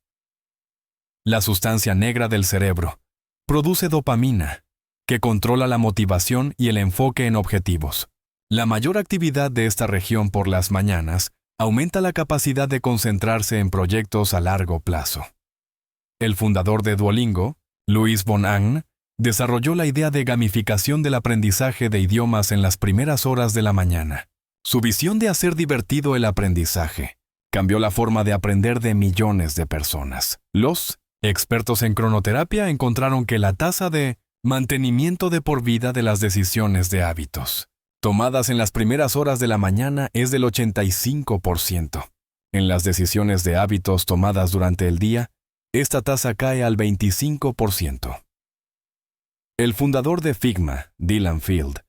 La sustancia negra del cerebro produce dopamina, que controla la motivación y el enfoque en objetivos. La mayor actividad de esta región por las mañanas aumenta la capacidad de concentrarse en proyectos a largo plazo. El fundador de Duolingo, Louis von Ahn, desarrolló la idea de gamificación del aprendizaje de idiomas en las primeras horas de la mañana. Su visión de hacer divertido el aprendizaje cambió la forma de aprender de millones de personas. Los expertos en cronoterapia encontraron que la tasa de mantenimiento de por vida de las decisiones de hábitos tomadas en las primeras horas de la mañana es del 85%. En las decisiones de hábitos tomadas durante el día, esta tasa cae al 25%. El fundador de Figma, Dylan Field,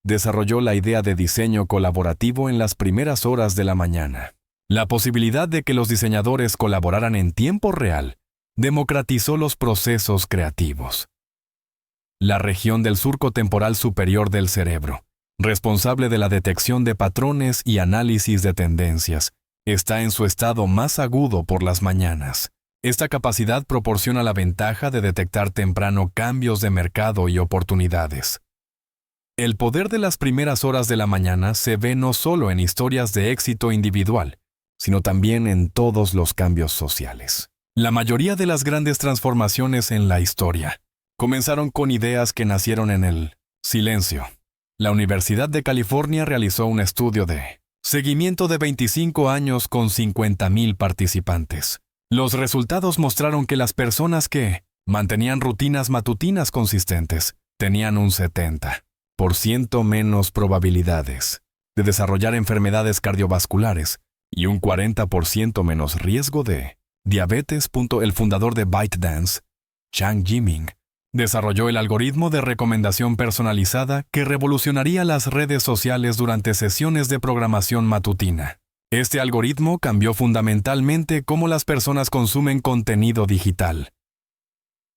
desarrolló la idea de diseño colaborativo en las primeras horas de la mañana. La posibilidad de que los diseñadores colaboraran en tiempo real democratizó los procesos creativos. La región del surco temporal superior del cerebro, responsable de la detección de patrones y análisis de tendencias, está en su estado más agudo por las mañanas. Esta capacidad proporciona la ventaja de detectar temprano cambios de mercado y oportunidades. El poder de las primeras horas de la mañana se ve no solo en historias de éxito individual, sino también en todos los cambios sociales. La mayoría de las grandes transformaciones en la historia comenzaron con ideas que nacieron en el silencio. La Universidad de California realizó un estudio de seguimiento de 25 años con 50,000 participantes. Los resultados mostraron que las personas que mantenían rutinas matutinas consistentes tenían un 70% menos probabilidades de desarrollar enfermedades cardiovasculares y un 40% menos riesgo de diabetes. El fundador de ByteDance, Chang Jiming, desarrolló el algoritmo de recomendación personalizada que revolucionaría las redes sociales durante sesiones de programación matutina. Este algoritmo cambió fundamentalmente cómo las personas consumen contenido digital.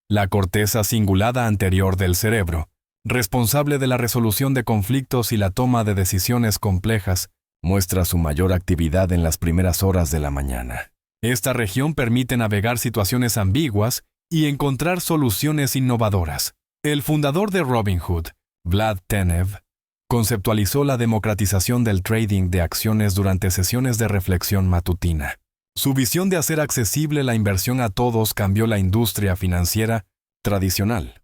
La corteza cingulada anterior del cerebro, responsable de la resolución de conflictos y la toma de decisiones complejas, muestra su mayor actividad en las primeras horas de la mañana. Esta región permite navegar situaciones ambiguas y encontrar soluciones innovadoras. El fundador de Robinhood, Vlad Tenev, conceptualizó la democratización del trading de acciones durante sesiones de reflexión matutina. Su visión de hacer accesible la inversión a todos cambió la industria financiera tradicional.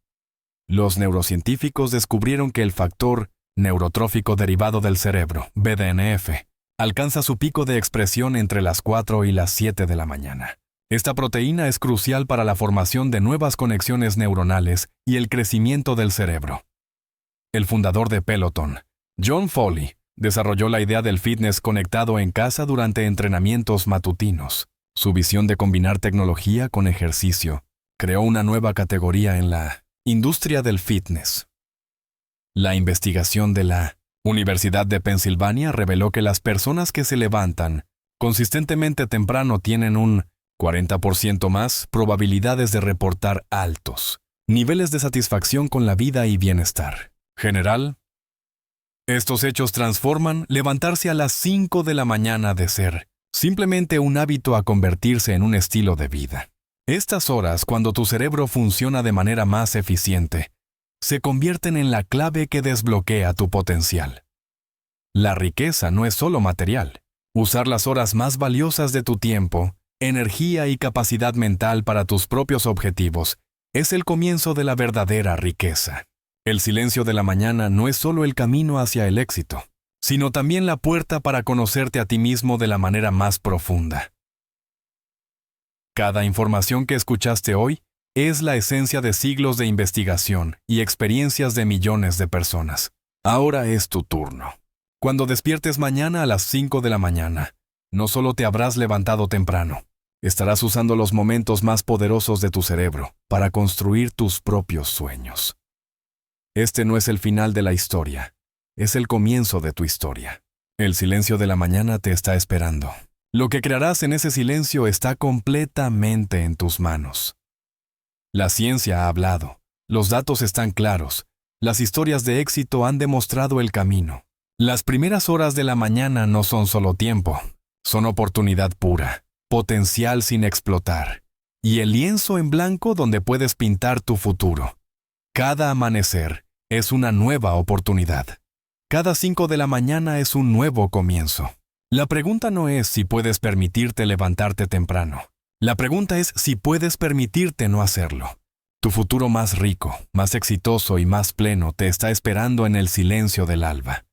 Los neurocientíficos descubrieron que el factor neurotrófico derivado del cerebro, BDNF, alcanza su pico de expresión entre las 4 y las 7 de la mañana. Esta proteína es crucial para la formación de nuevas conexiones neuronales y el crecimiento del cerebro. El fundador de Peloton, John Foley, desarrolló la idea del fitness conectado en casa durante entrenamientos matutinos. Su visión de combinar tecnología con ejercicio creó una nueva categoría en la industria del fitness. La investigación de la Universidad de Pensilvania reveló que las personas que se levantan consistentemente temprano tienen un 40% más probabilidades de reportar altos niveles de satisfacción con la vida y bienestar general. Estos hechos transforman levantarse a las 5 de la mañana de ser simplemente un hábito a convertirse en un estilo de vida. Estas horas, cuando tu cerebro funciona de manera más eficiente, se convierten en la clave que desbloquea tu potencial. La riqueza no es solo material. Usar las horas más valiosas de tu tiempo, energía y capacidad mental para tus propios objetivos es el comienzo de la verdadera riqueza. El silencio de la mañana no es solo el camino hacia el éxito, sino también la puerta para conocerte a ti mismo de la manera más profunda. Cada información que escuchaste hoy es la esencia de siglos de investigación y experiencias de millones de personas. Ahora es tu turno. Cuando despiertes mañana a las 5 de la mañana, no solo te habrás levantado temprano, Estarás usando los momentos más poderosos de tu cerebro para construir tus propios sueños. Este no es el final de la historia, es el comienzo de tu historia. El silencio de la mañana te está esperando. Lo que crearás en ese silencio está completamente en tus manos. La ciencia ha hablado, los datos están claros, las historias de éxito han demostrado el camino. Las primeras horas de la mañana no son solo tiempo, son oportunidad pura, potencial sin explotar, y el lienzo en blanco donde puedes pintar tu futuro. Cada amanecer es una nueva oportunidad. Cada 5 de la mañana es un nuevo comienzo. La pregunta no es si puedes permitirte levantarte temprano. La pregunta es si puedes permitirte no hacerlo. Tu futuro más rico, más exitoso y más pleno te está esperando en el silencio del alba.